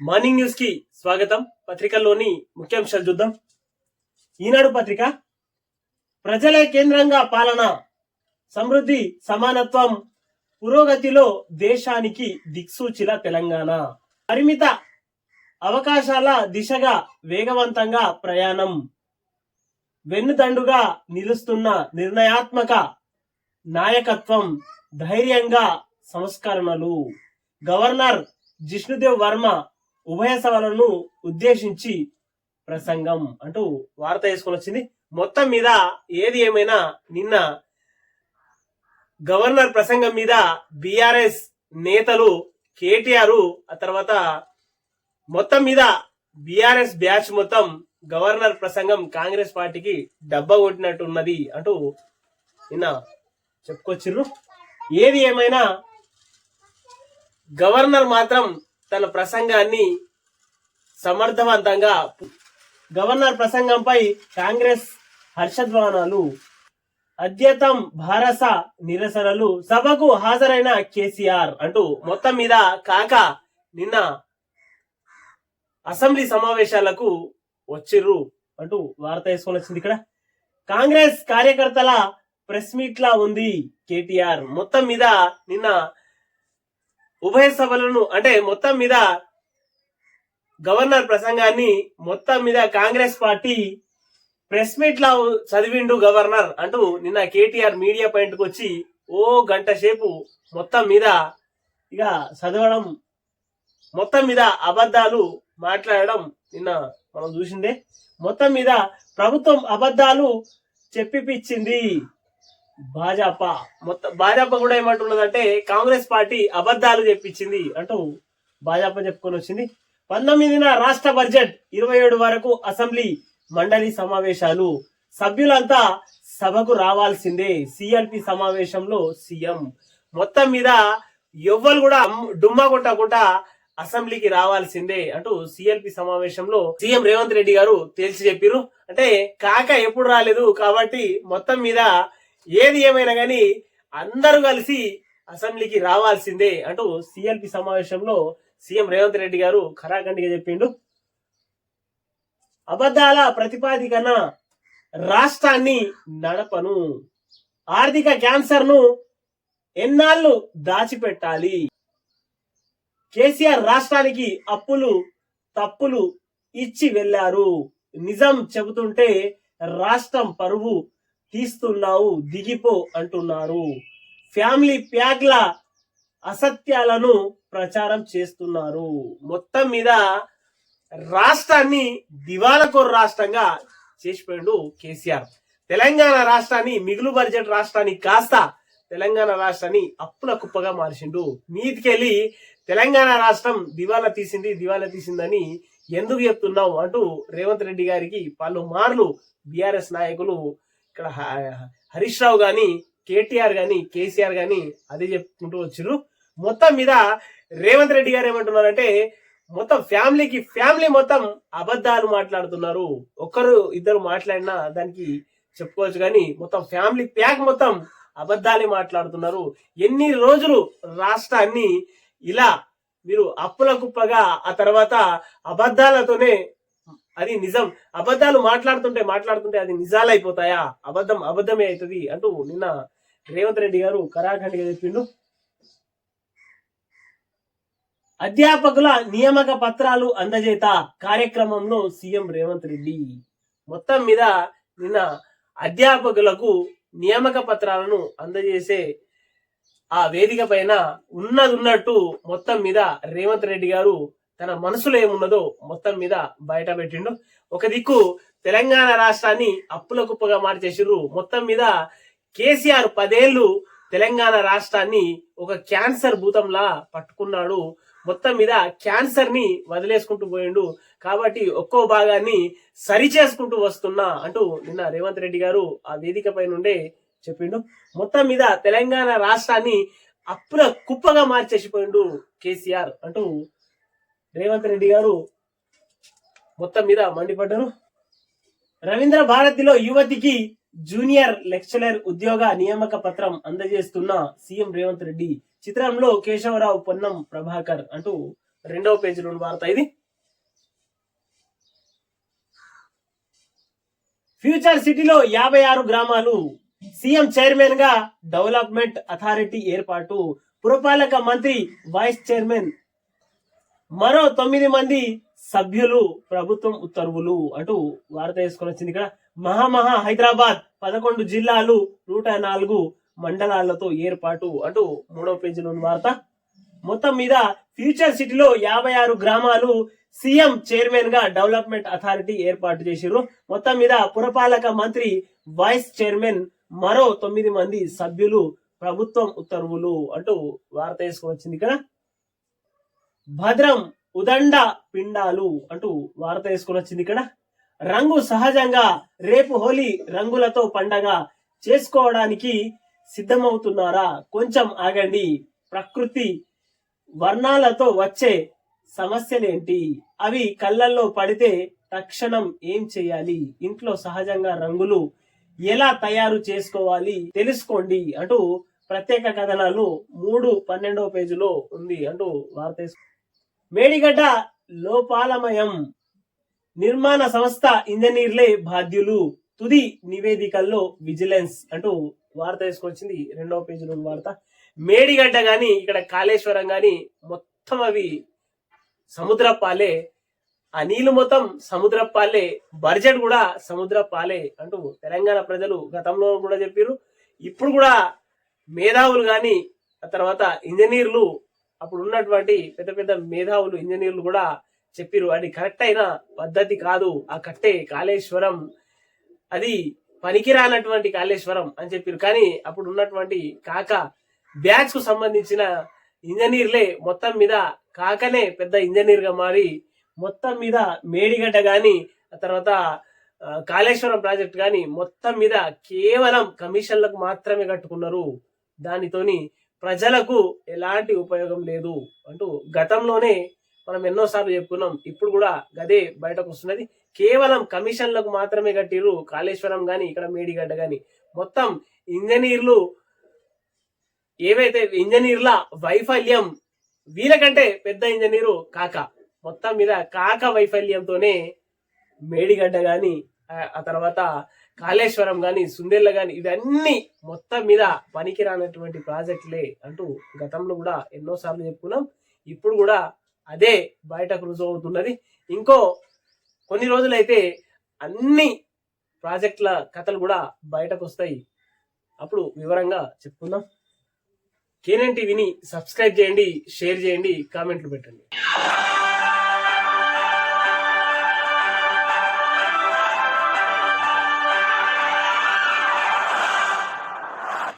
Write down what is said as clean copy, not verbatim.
Morning news కి స్వాగతం. పత్రికల్లోని ముఖ్యాంశాలు చూద్దాం. ఈనాడు పత్రిక, ప్రజలే కేంద్రంగా పాలన, సమృద్ధి సమానత్వం, పురోగతిలో దేశానికి దిక్సూచిల తెలంగాణ, పరిమిత అవకాశాల దిశగా వేగవంతంగా ప్రయాణం, వెన్నుదండుగా నిలుస్తున్న నిర్ణయాత్మక నాయకత్వం, ధైర్యంగా సంస్కరణలు, గవర్నర్ జిష్ణుదేవ్ వర్మ ఉభయ సభలను ఉద్దేశించి ప్రసంగం అంటూ వార్త వేసుకొని వచ్చింది. మొత్తం మీద ఏది ఏమైనా నిన్న గవర్నర్ ప్రసంగం మీద బీఆర్ఎస్ నేతలు కేటీఆర్, ఆ తర్వాత మొత్తం మీద బీఆర్ఎస్ బ్యాచ్ మొత్తం గవర్నర్ ప్రసంగం కాంగ్రెస్ పార్టీకి డబ్బా కొట్టినట్టు ఉన్నది అంటూ నిన్న చెప్పుకొచ్చిర్రు. ఏది ఏమైనా గవర్నర్ మాత్రం తన ప్రసంగాన్ని సమర్థవంతంగా, గవర్నర్ ప్రసంగంపై కాంగ్రెస్ హర్షధ్వానాలు, అద్యతం భారస నిరసనలు, సభకు హాజరైన కేసీఆర్ అంటూ మొత్తం మీద కాక నిన్న అసెంబ్లీ సమావేశాలకు వచ్చిర్రు అంటూ వార్త వేసుకొని వచ్చింది. ఇక్కడ కాంగ్రెస్ కార్యకర్తల ప్రెస్ మీట్ లా ఉంది కేటీఆర్. మొత్తం మీద నిన్న ఉభయ సభలను అంటే మొత్తం మీద గవర్నర్ ప్రసంగాన్ని మొత్తం మీద కాంగ్రెస్ పార్టీ ప్రెస్ మీట్ లా చదివిండు గవర్నర్ అంటూ నిన్న కేటీఆర్ మీడియా పాయింట్ కు వచ్చి ఓ గంట సేపు మొత్తం మీద ఇక చదవడం, మొత్తం మీద అబద్ధాలు మాట్లాడడం నిన్న మనం చూసిందే. మొత్తం మీద ప్రభుత్వం అబద్ధాలు చెప్పిపించింది భాజపా. మొత్తం భాజపా కూడా ఏమంటున్నదంటే కాంగ్రెస్ పార్టీ అబద్ధాలు చెప్పించింది అంటూ భాజపా చెప్పుకొని వచ్చింది. 19న రాష్ట్ర బడ్జెట్, 27 వరకు అసెంబ్లీ మండలి సమావేశాలు, సభ్యులంతా సభకు రావాల్సిందే, సిఎల్పి సమావేశంలో సీఎం. మొత్తం మీద ఎవ్వరు కూడా డుమ్మా కొట్టకుండా అసెంబ్లీకి రావాల్సిందే అంటూ సిఎల్పి సమావేశంలో సీఎం రేవంత్ రెడ్డి గారు తేల్చి చెప్పిరు. అంటే కాక ఎప్పుడు రాలేదు కాబట్టి మొత్తం మీద ఏది ఏమైనా గానీ అందరూ కలిసి అసెంబ్లీకి రావాల్సిందే అంటూ సిఎల్పి సమావేశంలో సీఎం రేవంత్ రెడ్డి గారు ఖరాఖండిగా చెప్పిండు. అబద్ధాల ప్రతిపాదికన రాష్ట్రాన్ని నడపను, ఆర్థిక క్యాన్సర్ ను ఎన్నాళ్ళు దాచిపెట్టాలి, కేసీఆర్ రాష్ట్రానికి అప్పులు తప్పులు ఇచ్చి వెళ్లారు, నిజం చెబుతుంటే రాష్ట్రం పరువు తీస్తున్నావు, దిగిపో అంటున్నారు, ఫ్యామిలీ ప్యాక్ల అసత్యాలను ప్రచారం చేస్తున్నారు. మొత్తం మీద రాష్ట్రాన్ని దివాళకోరు రాష్ట్రంగా చేసిపోయిండు కేసీఆర్. తెలంగాణ రాష్ట్రాన్ని మిగులు బడ్జెట్ రాష్ట్రాన్ని కాస్త తెలంగాణ రాష్ట్రాన్ని అప్పుల కుప్పగా మార్చిండు. మీదికెళ్ళి తెలంగాణ రాష్ట్రం దివాలా తీసిందని ఎందుకు చెప్తున్నావు అంటూ రేవంత్ రెడ్డి గారికి పలు మార్లు బీఆర్ఎస్ నాయకులు ఇక్కడ హరీష్ రావు గాని, కేటీఆర్ గాని, కేసీఆర్ గాని అదే చెప్పుకుంటూ వచ్చిర్రు. మొత్తం మీద రేవంత్ రెడ్డి గారు ఏమంటున్నారంటే మొత్తం ఫ్యామిలీ మొత్తం అబద్ధాలు మాట్లాడుతున్నారు. ఒక్కరు ఇద్దరు మాట్లాడినా దానికి చెప్పుకోవచ్చు కానీ మొత్తం ఫ్యామిలీ ప్యాక్ మొత్తం అబద్ధాలే మాట్లాడుతున్నారు. ఎన్ని రోజులు రాష్ట్రాన్ని ఇలా మీరు అప్పుల కుప్పగా, ఆ తర్వాత అబద్ధాలతోనే, అది నిజం, అబద్ధాలు మాట్లాడుతుంటే అది నిజాలు అయిపోతాయా, అబద్ధమే అవుతుంది అంటూ నిన్న రేవంత్ రెడ్డి గారు ఖరాఖండిగా చెప్పిండు. అధ్యాపకుల నియామక పత్రాలు అందజేత కార్యక్రమంలో సీఎం రేవంత్ రెడ్డి. మొత్తం మీద నిన్న అధ్యాపకులకు నియామక పత్రాలను అందజేసే ఆ వేదిక పైన ఉన్నట్టు మొత్తం మీద రేవంత్ రెడ్డి గారు తన మనసులో ఏమున్నదో మొత్తం మీద బయట పెట్టిండు. ఒక దిక్కు తెలంగాణ రాష్ట్రాన్ని అప్పుల కుప్పగా మార్చేసిర్రు. మొత్తం మీద కేసీఆర్ 10 ఏళ్లు తెలంగాణ రాష్ట్రాన్ని ఒక క్యాన్సర్ భూతంలా పట్టుకున్నాడు. మొత్తం మీద క్యాన్సర్ ని వదిలేసుకుంటూ పోయిండు. కాబట్టి ఒక్కో భాగాన్ని సరి చేసుకుంటూ వస్తున్నా అంటూ నిన్న రేవంత్ రెడ్డి గారు ఆ వేదిక పై నుండే చెప్పిండు. మొత్తం మీద తెలంగాణ రాష్ట్రాన్ని అప్పుల కుప్పగా మార్చేసిపోయిండు కేసీఆర్ అంటూ రేవంత్ రెడ్డి గారు మొత్తం మీద మండిపడ్డారు. రవీంద్ర భారతిలో యువతికి జూనియర్ లెక్చరర్ ఉద్యోగ నియామక పత్రం అందజేస్తున్న సీఎం రేవంత్ రెడ్డి. చిత్రంలో కేశవరావు, పొన్నం ప్రభాకర్ అంటూ 2వ పేజీలోని వార్త ఇది. ఫ్యూచర్ సిటీలో 56 గ్రామాలు, సీఎం చైర్మన్ గా డెవలప్మెంట్ అథారిటీ ఏర్పాటు, పురపాలక మంత్రి వైస్ చైర్మన్, మరో 9 మంది సభ్యులు, ప్రభుత్వం ఉత్తర్వులు అంటూ వార్త వేసుకొని వచ్చింది. ఇక్కడ మహా హైదరాబాద్ 11 జిల్లాలు 104 మండలాలతో ఏర్పాటు అంటూ 3వ పేజీలో వార్త. మొత్తం మీద ఫ్యూచర్ సిటీలో 56 గ్రామాలు, సీఎం చైర్మన్ గా డెవలప్మెంట్ అథారిటీ ఏర్పాటు చేసిరు. మొత్తం మీద పురపాలక మంత్రి, వైస్ చైర్మన్, మరో 9 మంది సభ్యులు, ప్రభుత్వం ఉత్తర్వులు అంటూ వార్త వేసుకొని వచ్చింది. ఇక్కడ భద్రం ఉదండ పిండాలు అంటూ వార్త వేసుకొని వచ్చింది. ఇక్కడ రంగు సహజంగా, రేపు హోలీ రంగులతో పండగ చేసుకోవడానికి సిద్ధమవుతున్నారా? కొంచెం ఆగండి. ప్రకృతి వర్ణాలతో వచ్చే సమస్యలేంటి? అవి కళ్ళల్లో పడితే తక్షణం ఏం చేయాలి? ఇంట్లో సహజంగా రంగులు ఎలా తయారు చేసుకోవాలి తెలుసుకోండి అంటూ ప్రత్యేక కథనాలు 3/12వ పేజీలో ఉంది అంటూ వార్త. మేడిగడ్డ లోపాలమయం, నిర్మాణ సంస్థ ఇంజనీర్లే బాధ్యులు, తుది నివేదికల్లో విజిలెన్స్ అంటూ వార్త వేసుకొచ్చింది 2వ పేజీలో వార్త. మేడిగడ్డ గాని ఇక్కడ కాళేశ్వరం గాని మొత్తం అవి సముద్రపాలే, ఆ నీళ్లు మొత్తం సముద్రపాలే, బడ్జెట్ కూడా సముద్రపాలే అంటూ తెలంగాణ ప్రజలు గతంలో కూడా చెప్పారు. ఇప్పుడు కూడా మేధావులు గాని, ఆ తర్వాత ఇంజనీర్లు, అప్పుడు ఉన్నటువంటి పెద్ద పెద్ద మేధావులు ఇంజనీర్లు కూడా చెప్పారు అది కరెక్ట్ అయిన పద్ధతి కాదు, ఆ కట్టే కాళేశ్వరం అది పనికిరానటువంటి కాళేశ్వరం అని చెప్పారు. కానీ అప్పుడు ఉన్నటువంటి కాక బ్యాచ్ కు సంబంధించిన ఇంజనీర్లే మొత్తం మీద కాకనే పెద్ద ఇంజనీర్ గా మారి మొత్తం మీద మేడిగడ్డ గాని, ఆ తర్వాత కాళేశ్వరం ప్రాజెక్ట్ గాని మొత్తం మీద కేవలం కమిషన్లకు మాత్రమే కట్టుకున్నారు. దానితోని ప్రజలకు ఎలాంటి ఉపయోగం లేదు అంటూ గతంలోనే మనం ఎన్నోసార్లు చెప్పుకున్నాం. ఇప్పుడు కూడా గదే బయటకు వస్తున్నది. కేవలం కమిషన్లకు మాత్రమే కట్టిరు కాళేశ్వరం గాని, ఇక్కడ మేడిగడ్డ గాని. మొత్తం ఇంజనీర్లు ఏవైతే ఇంజనీర్ల వైఫల్యం, వీళ్ళకంటే పెద్ద ఇంజనీరు కాక, మొత్తం మీద కాక వైఫల్యంతోనే మేడిగడ్డ గాని, ఆ తర్వాత కాళేశ్వరం గాని, సుందెల్ల గాని ఇవన్నీ మొత్తం మీద పనికిరానటువంటి ప్రాజెక్టులే అంటూ గతంలో కూడా ఎన్నోసార్లు చెప్పుకున్నాం. ఇప్పుడు కూడా అదే బయటకు రుజువు అవుతున్నది. ఇంకో కొన్ని రోజులైతే అన్ని ప్రాజెక్టుల కథలు కూడా బయటకు వస్తాయి. అప్పుడు వివరంగా చెప్పుకుందాం. కేఎన్ఎన్ టీవీని సబ్స్క్రైబ్ చేయండి, షేర్ చేయండి, కామెంట్లు పెట్టండి.